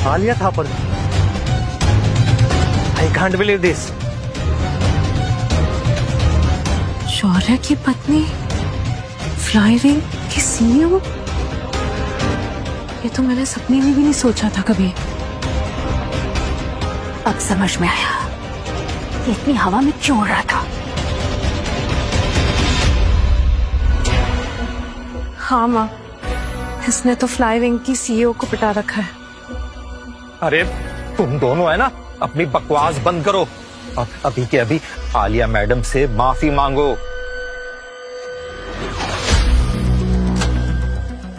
Alia Thapar, I can't believe this. Shaurya की पत्नी फ्लाईविंग की सीईओ? ये तो मैंने सपने में भी नहीं सोचा था कभी। अब समझ में आया ये इतनी हवा में क्यों उड़ रहा था। हाँ माँ, इसने तो फ्लाईविंग की सीईओ को पिटा रखा है। अरे तुम दोनों है ना, अपनी बकवास बंद करो। अब अभी के अभी आलिया मैडम से माफी मांगो।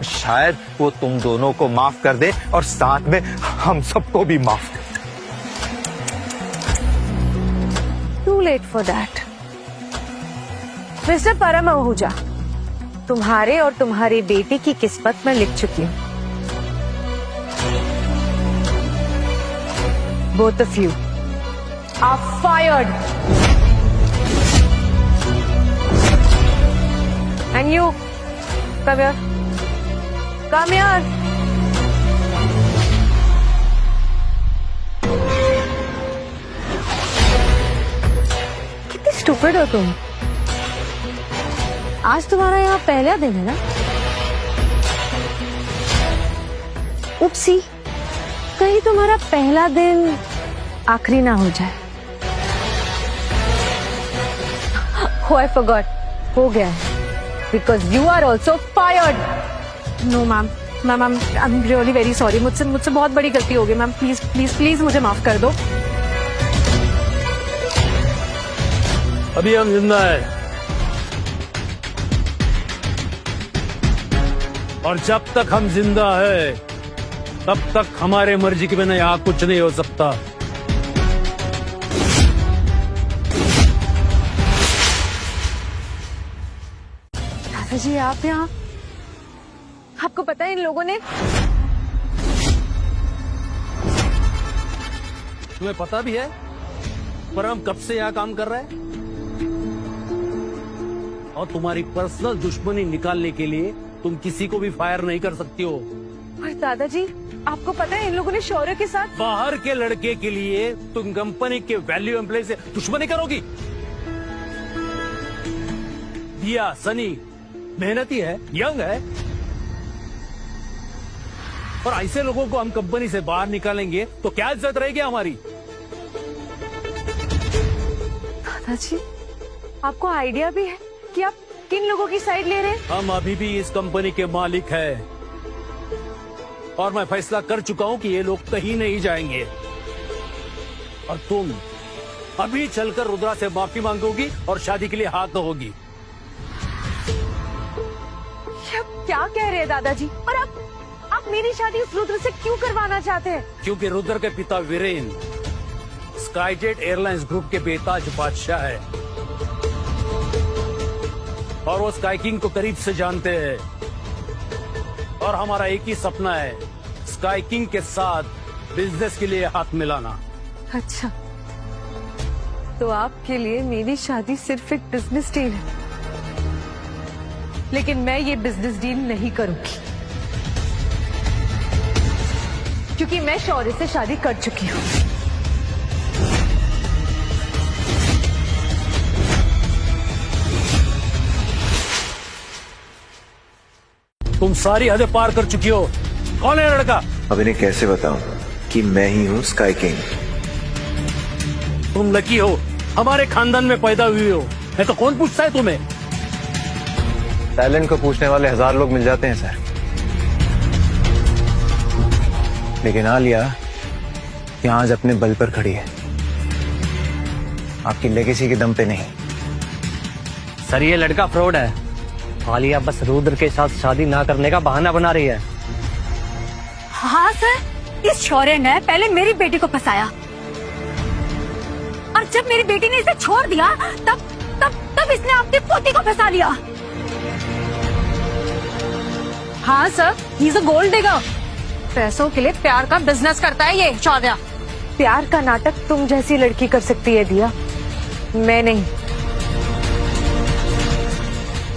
शायद वो तुम दोनों को माफ कर दे और साथ में हम सबको भी माफ कर दे। Too late for that. Mister Param Ahuja, तुम्हारे और तुम्हारी बेटी की किस्मत में लिख चुकी हूँ। Both of you are fired. And you come here, come here. कितनी स्टूपिड हो तुम। आज तुम्हारा यहाँ पहला दिन है ना? उपसी, कहीं तुम्हारा पहला दिन आखिरी ना हो जाए। Oh, I forgot, हो गया है। Because you are also fired. No ma'am, ma'am I am really very sorry. मुझसे बहुत बड़ी गलती हो गई मैम। प्लीज प्लीज प्लीज मुझे माफ कर दो। अभी हम जिंदा है और जब तक हम जिंदा है तब तक हमारे मर्जी के बिना यहाँ कुछ नहीं हो सकता। दादाजी आप यहाँ, आपको पता है इन लोगों ने। तुम्हें पता भी है पर हम कब से यहाँ काम कर रहे हैं और तुम्हारी पर्सनल दुश्मनी निकालने के लिए तुम किसी को भी फायर नहीं कर सकती हो। और दादाजी आपको पता है इन लोगों ने शौर्य के साथ। बाहर के लड़के के लिए तुम कंपनी के वैल्यू एम्प्लॉय से दुश्मनी करोगी? दिया सनी मेहनती है, यंग है, और ऐसे लोगों को हम कंपनी से बाहर निकालेंगे तो क्या इज्जत रहेगी हमारी? दादाजी आपको आइडिया भी है कि आप किन लोगों की साइड ले रहे हैं? हम अभी भी इस कंपनी के मालिक हैं और मैं फैसला कर चुका हूं कि ये लोग कहीं नहीं जाएंगे। और तुम अभी चलकर रुद्रा से माफी मांगोगी और शादी के लिए हाथ धोगी। क्या कह रहे हैं दादाजी? और आप मेरी शादी उस रुद्र से क्यों करवाना चाहते हैं? क्योंकि रुद्र के पिता वीरेंद्र स्काईजेट एयरलाइंस ग्रुप के बेताज बादशाह है और वो स्काई किंग को करीब से जानते हैं और हमारा एक ही सपना है, स्काई किंग के साथ बिजनेस के लिए हाथ मिलाना। अच्छा, तो आपके लिए मेरी शादी सिर्फ एक बिजनेस डील है, लेकिन मैं ये बिजनेस डील नहीं करूंगी क्योंकि मैं शौर्य से शादी कर चुकी हूँ। तुम सारी हदें पार कर चुकी हो। कौन है लड़का? अब इन्हें कैसे बताऊं कि मैं ही हूँ स्काई किंग। तुम लकी हो, हमारे खानदान में पैदा हुई हो, नहीं तो कौन पूछता है तुम्हें? टैलेंट को पूछने वाले 1000 लोग मिल जाते हैं सर, लेकिन आलिया यहाँ आज अपने बल पर खड़ी है, आपकी लेगेसी के दम पे नहीं। सर ये लड़का फ्रॉड है। आलिया बस रुद्र के साथ शादी ना करने का बहाना बना रही है। हाँ सर, इस शौर्य ने पहले मेरी बेटी को फंसाया और जब मेरी बेटी ने इसे छोड़ दिया तब तब तब इसने अपनी पोती को फंसा लिया। हाँ sir, he is a gold digger. पैसों के लिए प्यार का बिजनेस करता है ये शौर्य। प्यार का नाटक तुम जैसी लड़की कर सकती है दिया, मैं नहीं।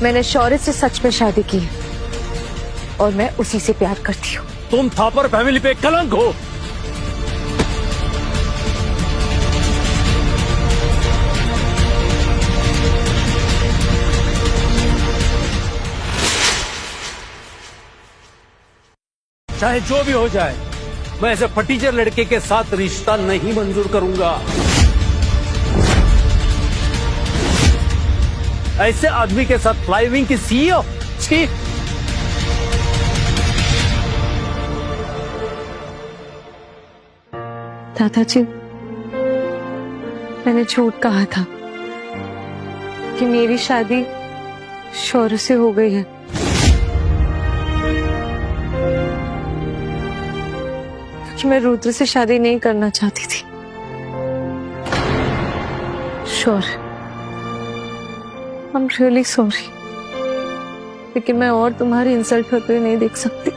मैंने शौर्य से सच में शादी की और मैं उसी से प्यार करती हूँ। तुम थापर फैमिली पे कलंक हो। चाहे जो भी हो जाए, मैं ऐसे फटीचर लड़के के साथ रिश्ता नहीं मंजूर करूंगा। ऐसे आदमी के साथ फ्लाईविंग की सीईओ, छी। दादाजी, मैंने झूठ कहा था कि मेरी शादी शौर्य से हो गई है। क्योंकि मैं रुद्र से शादी नहीं करना चाहती थी। शौर्य, आई एम रियली सॉरी, लेकिन मैं और तुम्हारी इंसल्ट होते हुए नहीं देख सकती।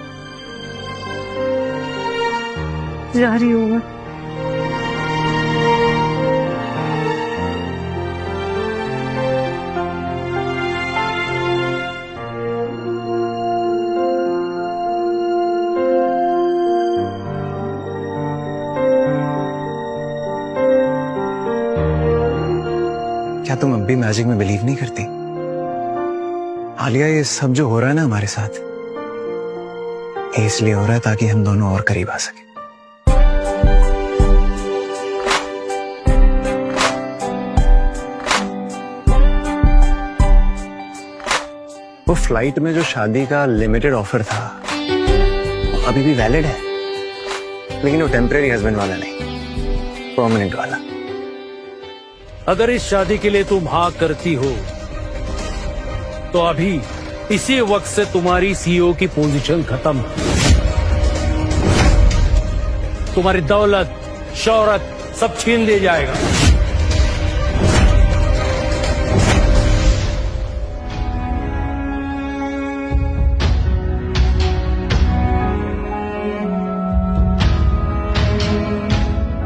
जा रही हूँ मैं। क्या तुम अब भी मैजिक में बिलीव नहीं करती? आलिया, ये सब जो हो रहा है ना हमारे साथ, ये इसलिए हो रहा है ताकि हम दोनों और करीब आ सके। वो फ्लाइट में जो शादी का लिमिटेड ऑफर था वो अभी भी वैलिड है, लेकिन वो टेम्परेरी हस्बैंड वाला नहीं, परमानेंट वाला। अगर इस शादी के लिए तुम हाँ करती हो तो अभी इसी वक्त से तुम्हारी सीईओ की पोजीशन खत्म। तुम्हारी दौलत, शौहरत सब छीन लिया जाएगा।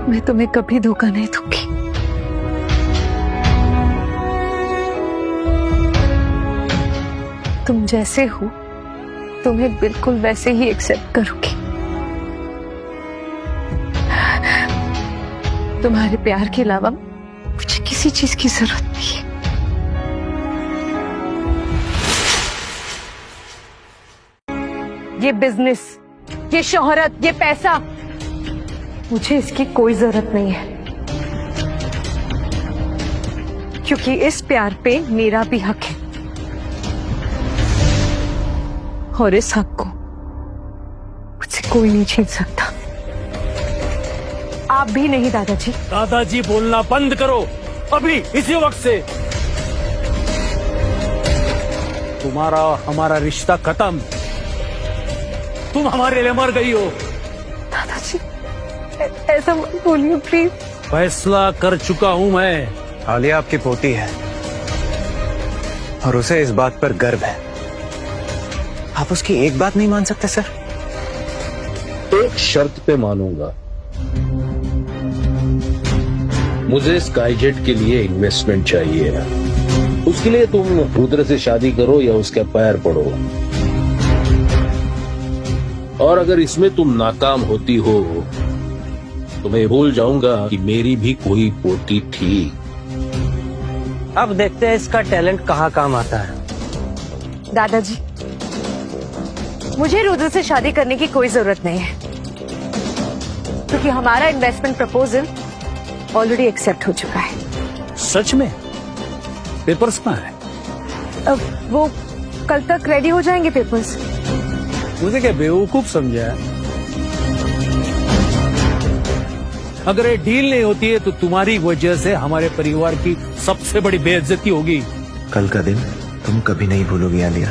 मैं तुम्हें कभी धोखा नहीं दूंगी। तुम जैसे हो तुम्हें बिल्कुल वैसे ही एक्सेप्ट करूंगी। तुम्हारे प्यार के अलावा मुझे किसी चीज की जरूरत नहीं है। ये बिजनेस, ये शोहरत, ये पैसा, मुझे इसकी कोई जरूरत नहीं है, क्योंकि इस प्यार पे मेरा भी हक है और इस हक को मुझसे कोई नहीं छीन सकता। आप भी नहीं दादाजी। दादाजी बोलना बंद करो अभी, इसी वक्त से। तुम्हारा हमारा रिश्ता खत्म। तुम हमारे लिए मर गई हो। दादाजी ऐसा मत बोलिए प्लीज। फैसला कर चुका हूं मैं। आलिया आपकी पोती है और उसे इस बात पर गर्व है। आप उसकी एक बात नहीं मान सकते सर? एक शर्त पे मानूंगा। मुझे स्काईजेट के लिए इन्वेस्टमेंट चाहिए। उसके लिए तुम रुद्र से शादी करो या उसके पैर पड़ो। और अगर इसमें तुम नाकाम होती हो तो मैं भूल जाऊंगा कि मेरी भी कोई पोती थी। अब देखते हैं इसका टैलेंट कहाँ काम आता है। दादाजी, मुझे रुद्र से शादी करने की कोई जरूरत नहीं है, क्योंकि हमारा इन्वेस्टमेंट प्रपोजल ऑलरेडी एक्सेप्ट हो चुका है। सच में? पेपर्स कहाँ है? अब वो कल तक रेडी हो जाएंगे पेपर्स। मुझे क्या बेवकूफ समझा है? अगर ये डील नहीं होती है तो तुम्हारी वजह से हमारे परिवार की सबसे बड़ी बेइज्जती होगी। कल का दिन तुम कभी नहीं भूलोगी आलिया।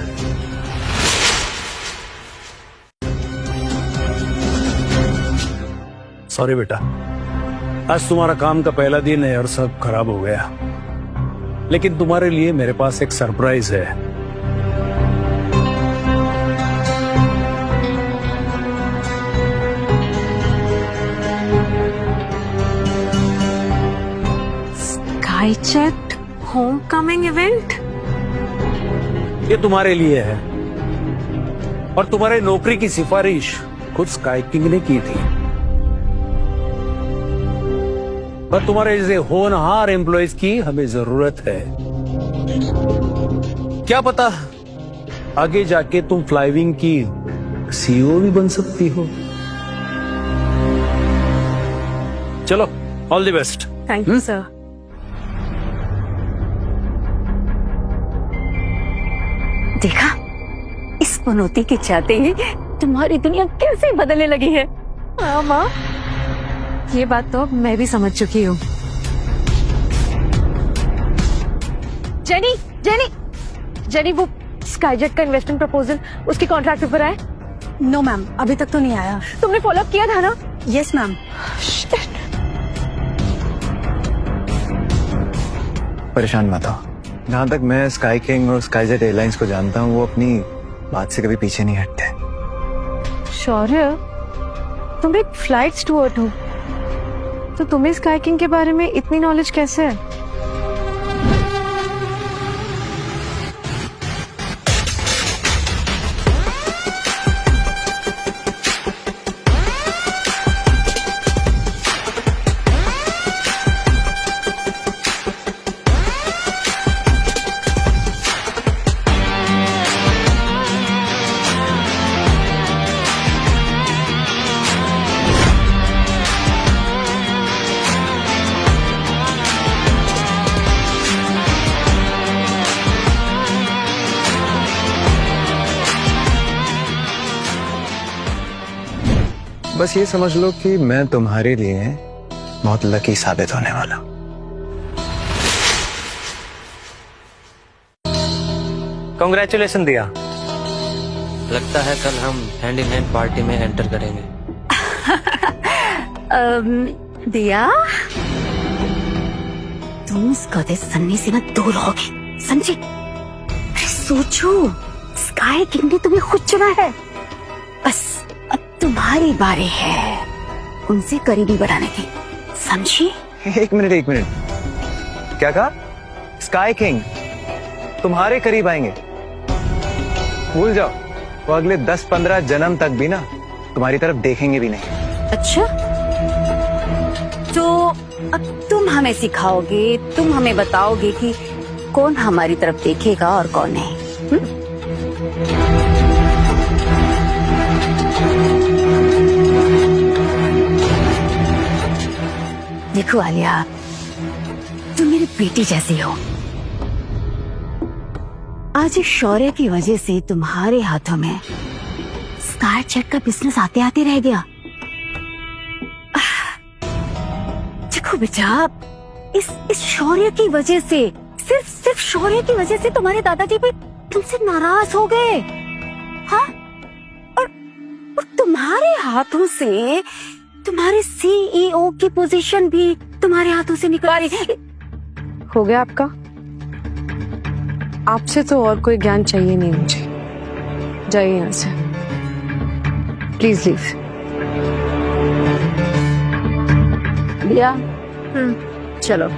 सॉरी बेटा, आज तुम्हारा काम का पहला दिन है और सब खराब हो गया, लेकिन तुम्हारे लिए मेरे पास एक सरप्राइज है। स्काईजेट होमकमिंग इवेंट? ये तुम्हारे लिए है और तुम्हारे नौकरी की सिफारिश खुद स्काई किंग ने की थी। पर तुम्हारे जैसे होनहार एम्प्लॉयज की हमें जरूरत है। क्या पता आगे जाके तुम फ्लाइविंग की सीईओ भी बन सकती हो। चलो, all the best. Thank you sir. देखा, इस पनौती के चाहते ही तुम्हारी दुनिया कैसे बदलने लगी है। हाँ माँ, ये बात तो अब मैं भी समझ चुकी हूँ। जेनी जेनी जेनी, वो स्काईजेट का इन्वेस्टमेंट प्रपोजल, उसकी कॉन्ट्रैक्ट पेपर आए? नो मैम, अभी तक तो नहीं आया। तुमने फॉलोअप किया था ना? Yes ma'am. परेशान मत हो। जहां तक मैं स्काई किंग और स्काईजेट एयरलाइंस को जानता हूँ, वो अपनी बात से कभी पीछे नहीं हटते। शौर्य, तुम एक फ्लाइट स्टूअर्ड हो, तो तुम्हें स्काई किंग के बारे में इतनी नॉलेज कैसे है? बस ये समझ लो कि मैं तुम्हारे लिए बहुत लकी साबित होने वाला हूं। कांग्रेचुलेशन दिया। लगता है कल हम हैंड इन हैंड पार्टी में एंटर करेंगे। दिया, तुम उस गधे सन्नी से ना दूर रहोगे, समझी? अरे सोचो, स्काई किंग ने तुम्हें खुद चुना है। बस अब तुम्हारी बारी है उनसे करीबी बढ़ाने की, समझी? एक मिनट, क्या कहा? स्काई किंग तुम्हारे करीब आएंगे? भूल जाओ, वो अगले 10-15 जन्म तक भी ना तुम्हारी तरफ देखेंगे भी नहीं। अच्छा, तो अब तुम हमें सिखाओगे, तुम हमें बताओगे कि कौन हमारी तरफ देखेगा और कौन नहीं। देखो आलिया, तुम मेरी बेटी जैसी हो। आज इस शौर्य की वजह से तुम्हारे हाथों में स्काईजेट का बिजनेस आते आते रह गया। देखो बेटा, इस शौर्य की वजह से, सिर्फ शौर्य की वजह से तुम्हारे दादाजी भी तुमसे नाराज हो गए। हाँ, और तुम्हारे हाथों से तुम्हारे सीईओ की पोजीशन भी तुम्हारे हाथों से निकल गई। हो गया आपका? आपसे तो और कोई ज्ञान चाहिए नहीं मुझे। जाइए यहाँ से, प्लीज लीव। दिया, चलो।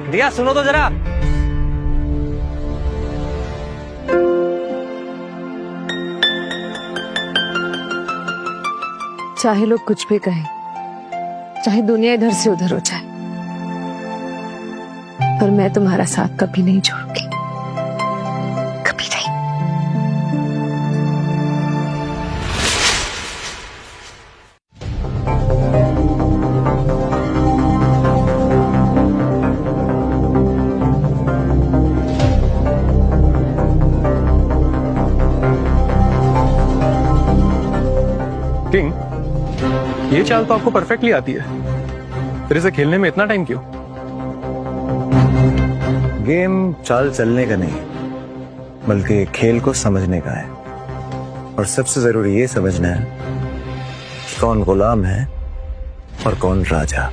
दिया सुनो तो जरा। चाहे लोग कुछ भी कहें, चाहे दुनिया इधर से उधर हो जाए, पर मैं तुम्हारा साथ कभी नहीं छोड़ूंगी, कभी नहीं। किंग, ये चाल तो आपको परफेक्टली आती है, फिर इसे खेलने में इतना टाइम क्यों? गेम चाल चलने का नहीं, बल्कि खेल को समझने का है। और सबसे जरूरी ये समझना है कि कौन गुलाम है और कौन राजा।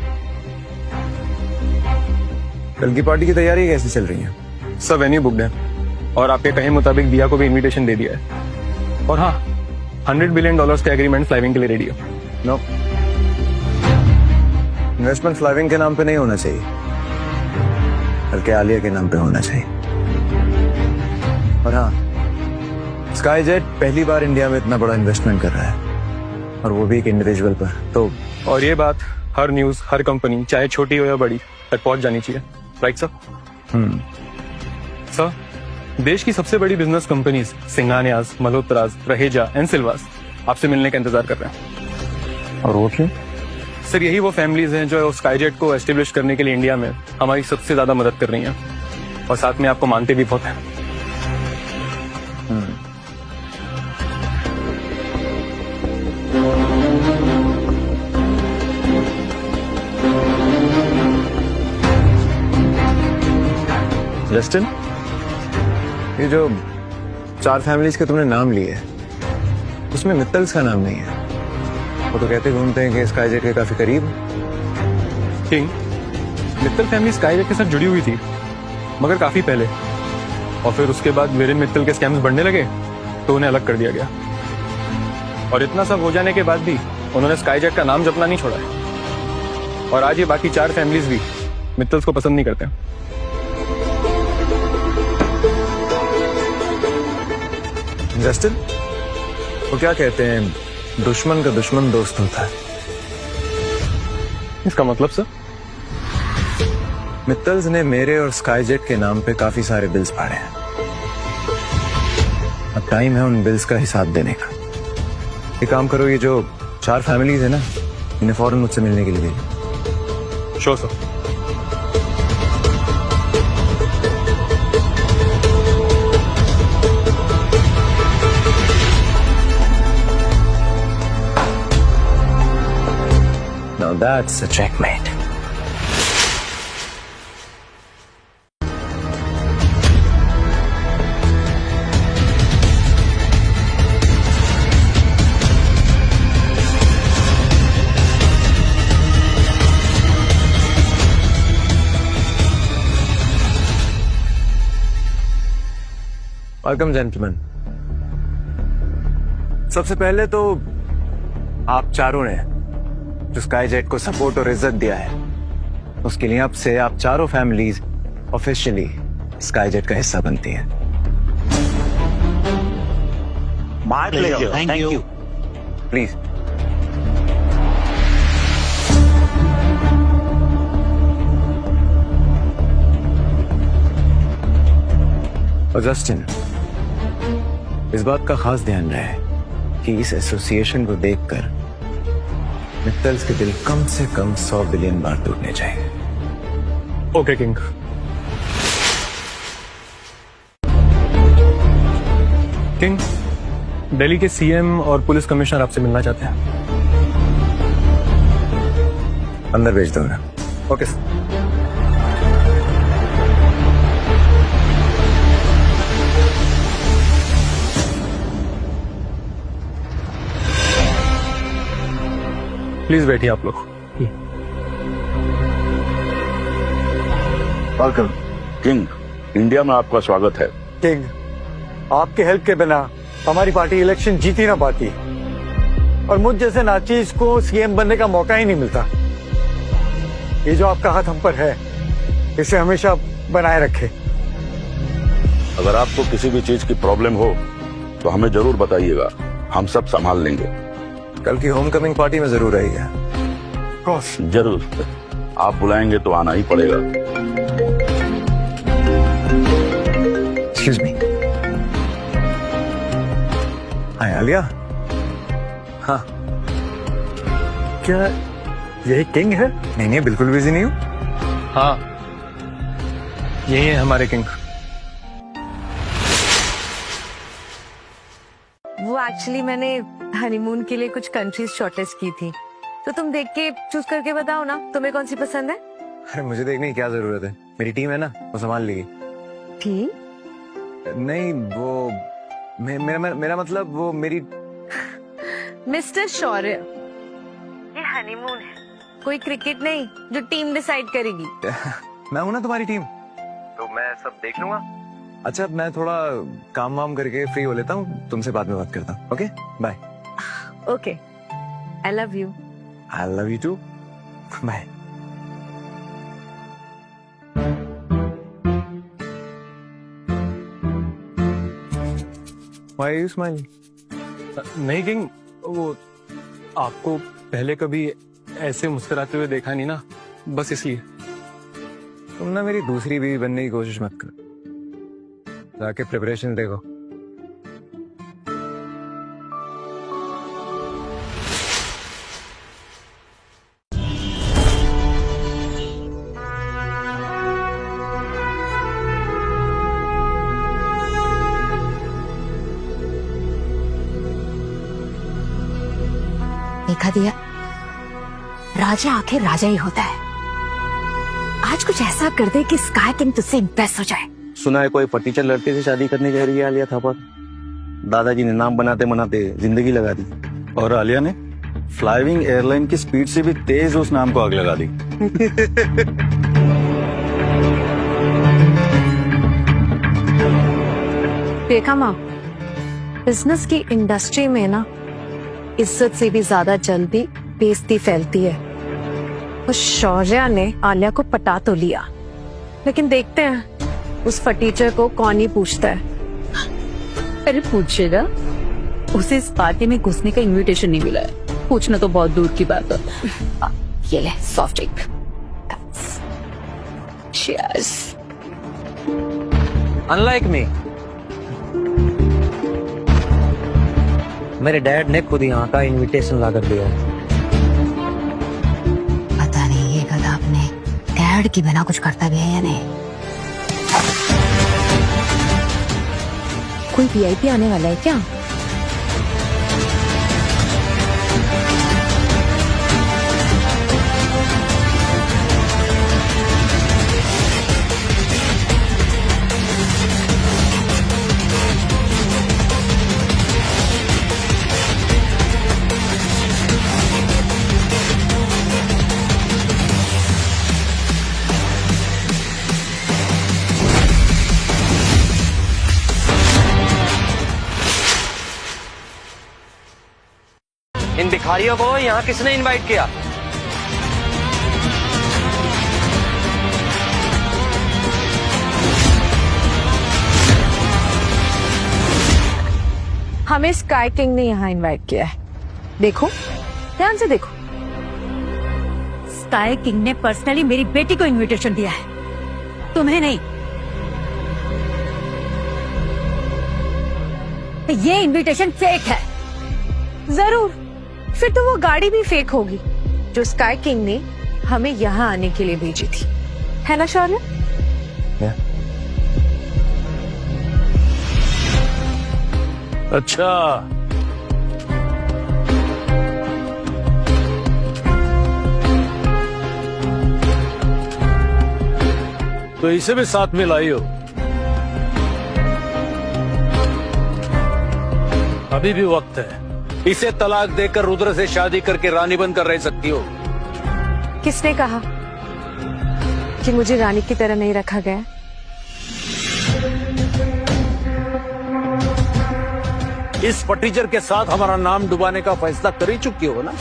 कल की पार्टी की तैयारी कैसी चल रही है? सब वेन्यू बुकड है और आपके कहे मुताबिक दिया को भी इनविटेशन दे दिया है। और हाँ, $100 बिलियन के एग्रीमेंट फ्लाइविंग के लिए रेडी है। नो, इन्वेस्टमेंट फ्लाइविंग के नाम पे नहीं होना चाहिए, बल्कि आलिया के नाम पे होना चाहिए। और हाँ, स्काईजेट पहली बार इंडिया में इतना बड़ा इन्वेस्टमेंट कर रहा है, और वो भी एक इंडिविजुअल पर। तो और ये बात हर न्यूज, हर कंपनी, चाहे छोटी हो या बड़ी, तक पहुंच जानी चाहिए। Right sir? सर, देश की सबसे बड़ी business companies Singhanias, Malhotras, Raheja and Silvas आपसे मिलने का इंतजार कर रहे हैं। और वो क्यों? सर यही वो फैमिलीज हैं जो स्काईजेट को एस्टेब्लिश करने के लिए इंडिया में हमारी सबसे ज्यादा मदद कर रही हैं और साथ में आपको मानते भी बहुत हैं। जस्टिन, ये जो 4 फैमिलीज के तुमने नाम लिए उसमें मित्तल्स का नाम नहीं है। वो तो कहते घूमते हैं कि स्काईजेट के काफी करीब। किंग, मित्तल फैमिली स्काईजेट के साथ जुड़ी हुई थी मगर काफी पहले, और फिर उसके बाद वीरेन मित्तल के स्कैम्स बढ़ने लगे तो उन्हें अलग कर दिया गया। और इतना सब हो जाने के बाद भी उन्होंने स्काईजेट का नाम जपना नहीं छोड़ा है। और आज ये बाकी 4 फैमिलीज भी मित्तल्स को पसंद नहीं करते हैं। जस्टिन, वो क्या कहते हैं, दुश्मन का दुश्मन दोस्त होता है। इसका मतलब सर? मित्तल्स ने मेरे और स्काईजेट के नाम पे काफी सारे बिल्स फाड़े हैं। अब टाइम है उन बिल्स का हिसाब देने का। एक काम करो, ये जो 4 फैमिलीज है ना, इन्हें फौरन मुझसे मिलने के लिए भेजो। Sure sir. Now that's a checkmate. Welcome gentleman. सबसे पहले तो आप चारों ने जो स्काईजेट को सपोर्ट और इज्जत दिया है, उसके लिए अब से आप चारों फैमिलीज ऑफिशियली स्काईजेट का हिस्सा बनती हैं। Thank you. प्लीज। और जस्टिन, इस बात का खास ध्यान रहे कि इस एसोसिएशन को देखकर मित्तल्स के दिल कम से कम 100 बिलियन बार टूटने चाहिए। Okay king. किंग, दिल्ली के सीएम और पुलिस कमिश्नर आपसे मिलना चाहते हैं। अंदर भेज दूंगा। Okay sir. प्लीज बैठिए आप लोग। वेलकम किंग, इंडिया में आपका स्वागत है। किंग, आपके हेल्प के बिना हमारी पार्टी इलेक्शन जीत ही ना पाती, और मुझ जैसे नाचीज को सीएम बनने का मौका ही नहीं मिलता। ये जो आपका हाथ हम पर है, इसे हमेशा बनाए रखे। अगर आपको किसी भी चीज की प्रॉब्लम हो तो हमें जरूर बताइएगा, हम सब संभाल लेंगे। कल की होमकमिंग पार्टी में जरूर आइएगा। जरूर, आप बुलाएंगे तो आना ही पड़ेगा। Excuse me. हाय आलिया। हाँ, क्या यही किंग है? नहीं नहीं, बिल्कुल बिजी नहीं हूँ। हाँ, यही है हमारे किंग। वो एक्चुअली मैंने हनीमून के लिए कुछ कंट्रीज शॉर्टलिस्ट की थी, तो तुम देख के चूज करके बताओ ना तुम्हें कौन सी पसंद है। अरे मुझे देखने की क्या जरूरत है, मेरी टीम है ना, वो संभाल लेगी। ठीक। नहीं, वो मेरा मतलब वो मेरी। मिस्टर शौर्य, ये हनीमून है, कोई क्रिकेट नहीं जो टीम डिसाइड करेगी। मैं हूं ना तुम्हारी टीम, तो मैं सब देख लूंगा। अच्छा, मैं थोड़ा काम वाम करके फ्री हो लेता हूँ, तुमसे बाद में बात करता हूँ। Okay, bye. Okay, I love you. I love you too. Bye. Why are you smiling? नहीं किंग, वो आपको पहले कभी ऐसे मुस्कुराते हुए देखा नहीं ना, बस इसलिए। तुम ना मेरी दूसरी बीवी बनने की कोशिश मत करो। जाके प्रिपरेशन देखो। देखा दिया, राजा आखिर राजा ही होता है। आज कुछ ऐसा कर दे कि स्काई किंग तुझसे इम्प्रेस हो जाए। सुना है कोई फटीचर लड़के से शादी करने जा रही है आलिया थापर। दादाजी ने नाम बनाते बनाते जिंदगी लगा दी। और आलिया ने फ्लाइंग एयरलाइन की स्पीड से भी तेज उस नाम को आग लगा दी। देखा माँ, बिजनेस की इंडस्ट्री में ना इज्जत से भी ज्यादा जल्दी बेइज्जती फैलती है। उस शौर्या ने आलिया को पटा तो लिया, लेकिन देखते हैं उस फटीचर को कौन ही पूछता है। अरे पूछेगा, उसे इस पार्टी में घुसने का इनविटेशन नहीं मिला है। पूछना तो बहुत दूर की बात है। ये ले soft drink. Cheers. Unlike me, मेरे डैड ने खुद यहाँ का इनविटेशन ला कर दिया। पता नहीं ये गधा अपने डैड के बिना कुछ करता भी है या नहीं। कोई वीआईपी आने वाला है क्या? इन भिखारियों को यहाँ किसने इनवाइट किया? हमें स्काई किंग ने यहाँ इनवाइट किया है। देखो, ध्यान से देखो। स्काई किंग ने पर्सनली मेरी बेटी को इनविटेशन दिया है, तुम्हें नहीं। ये इनविटेशन फेक है। जरूर, फिर तो वो गाड़ी भी फेक होगी जो स्काई किंग ने हमें यहाँ आने के लिए भेजी थी, है ना शौर्य? अच्छा, तो इसे भी साथ में लाई हो। अभी भी वक्त है। इसे तलाक देकर रुद्र से शादी करके रानी बनकर रह सकती हो। किसने कहा कि मुझे रानी की तरह नहीं रखा गया? इस फटीचर के साथ हमारा नाम डुबाने का फैसला कर ही चुकी हो ना।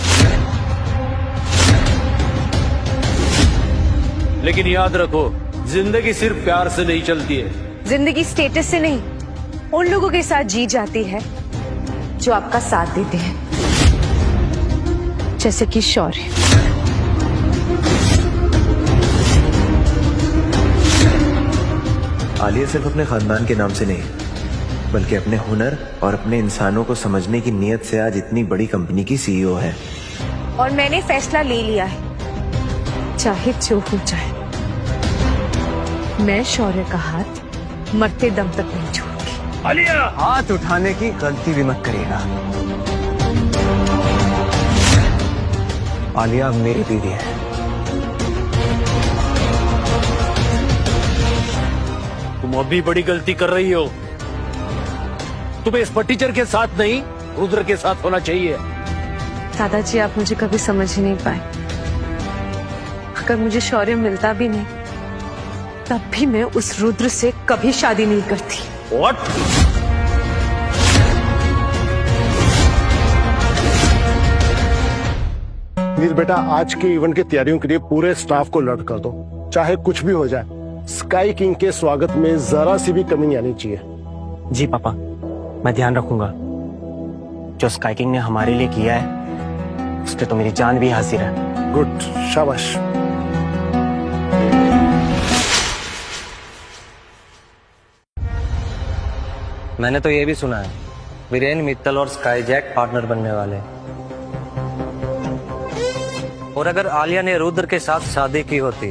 लेकिन याद रखो, जिंदगी सिर्फ प्यार से नहीं चलती है। जिंदगी स्टेटस से नहीं, उन लोगों के साथ जी जाती है जो आपका साथ देते हैं, जैसे कि शौर्य। आलिया सिर्फ अपने खानदान के नाम से नहीं, बल्कि अपने हुनर और अपने इंसानों को समझने की नीयत से आज इतनी बड़ी कंपनी की सीईओ है। और मैंने फैसला ले लिया है, चाहे जो हो जाए, मैं शौर्य का हाथ मरते दम तक नहीं छोड़ूंगी। आलिया, हाथ उठाने की गलती भी मत करिएगा। आलिया अब मेरी दीदी है। तुम अभी बड़ी गलती कर रही हो। तुम्हें इस फटीचर के साथ नहीं, रुद्र के साथ होना चाहिए। दादाजी, आप मुझे कभी समझ ही नहीं पाए। अगर मुझे शौर्य मिलता भी नहीं, तब भी मैं उस रुद्र से कभी शादी नहीं करती। What? नीर बेटा, आज के इवेंट की तैयारियों के लिए पूरे स्टाफ को अलर्ट कर दो। चाहे कुछ भी हो जाए, स्काई किंग के स्वागत में जरा सी भी कमी नहीं आनी चाहिए। जी पापा, मैं ध्यान रखूंगा। जो स्काई किंग ने हमारे लिए किया है, उस पर तो मेरी जान भी हाजिर है। गुड, शाबाश। मैंने तो ये भी सुना है वीरेन मित्तल और स्काई जैक पार्टनर बनने वाले हैं। और अगर आलिया ने रुद्र के साथ शादी की होती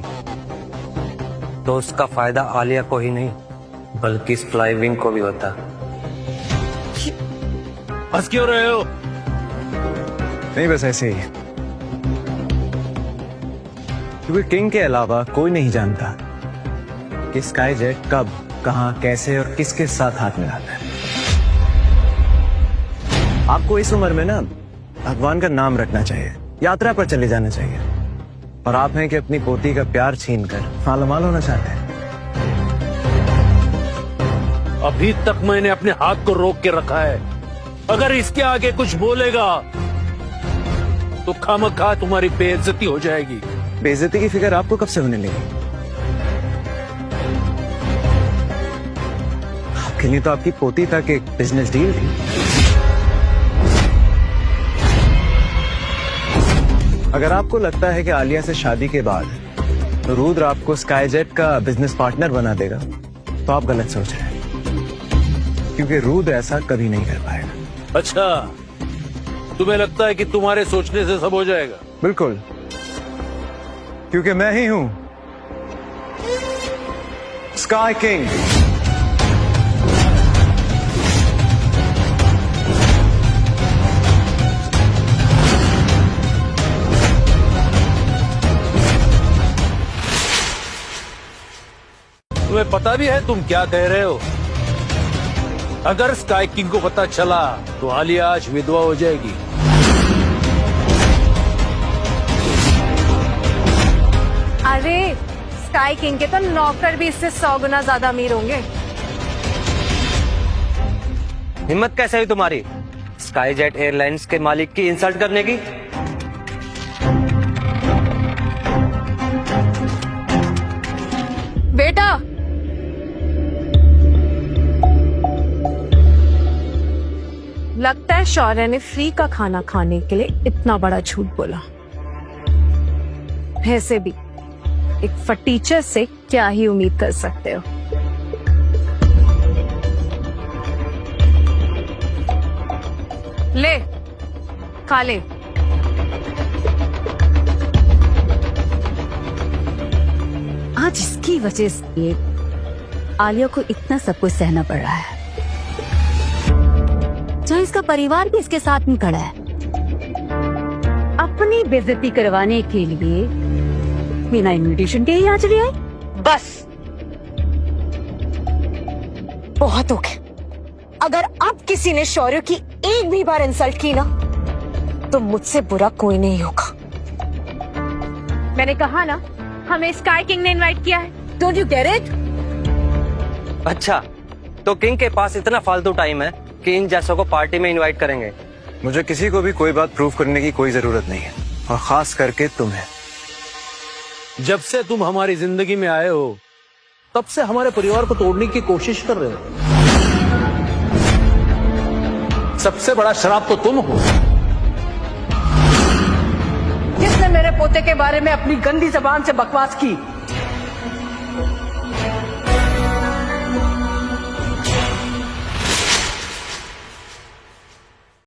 तो उसका फायदा आलिया को ही नहीं बल्कि स्काई विंग को भी होता। हंस क्यों रहे हो? नहीं, बस ऐसे ही। क्योंकि किंग के अलावा कोई नहीं जानता कि स्काई जेट कब, कहां, कैसे और किसके साथ हाथ मिलाता है। आपको इस उम्र में ना भगवान का नाम रखना चाहिए, यात्रा पर चले जाना चाहिए। और आप हैं कि अपनी पोती का प्यार छीनकर मालामाल होना चाहते हैं। अभी तक मैंने अपने हाथ को रोक के रखा है। अगर इसके आगे कुछ बोलेगा तो खामखा तुम्हारी बेइज्जती हो जाएगी। बेइज्जती की फिक्र आपको कब से होने लगी? आपके लिए तो आपकी पोती तक एक बिजनेस डील थी। अगर आपको लगता है कि आलिया से शादी के बाद रुद्र आपको स्काई जेट का बिजनेस पार्टनर बना देगा तो आप गलत सोच रहे हैं, क्योंकि रुद्र ऐसा कभी नहीं कर पाएगा। अच्छा, तुम्हें लगता है कि तुम्हारे सोचने से सब हो जाएगा? बिल्कुल, क्योंकि मैं ही हूं स्काई किंग। तुम्हें पता भी है तुम क्या कह रहे हो? अगर स्काई किंग को पता चला तो आलिया आज विधवा हो जाएगी। अरे स्काई किंग के तो नौकर भी इससे 100 गुना ज्यादा अमीर होंगे। हिम्मत कैसे हुई तुम्हारी स्काई जेट एयरलाइंस के मालिक की इंसल्ट करने की? बेटा, लगता है शौर्य ने फ्री का खाना खाने के लिए इतना बड़ा झूठ बोला। वैसे भी एक फटीचर से क्या ही उम्मीद कर सकते हो। ले, खा ले। आज इसकी वजह से आलिया को इतना सब कुछ सहना पड़ रहा है, जहाँ इसका परिवार भी इसके साथ में खड़ा है। अपनी बेइज्जती करवाने के लिए बिना इनविटेशन के ही आ चली आई। बस बहुत हो गया। अगर अब किसी ने शौर्य की एक भी बार इंसल्ट की ना तो मुझसे बुरा कोई नहीं होगा। मैंने कहा ना, हमें स्काई किंग ने इनवाइट किया है। Don't you get it? अच्छा, तो किंग के पास इतना फालतू टाइम है कि इन जैसों को पार्टी में इनवाइट करेंगे। मुझे किसी को भी कोई बात प्रूव करने की कोई जरूरत नहीं है, और खास करके तुम्हें। जब से तुम हमारी जिंदगी में आए हो तब से हमारे परिवार को तोड़ने की कोशिश कर रहे हो। सबसे बड़ा शराब तो तुम हो। जिसने मेरे पोते के बारे में अपनी गंदी जबान से बकवास की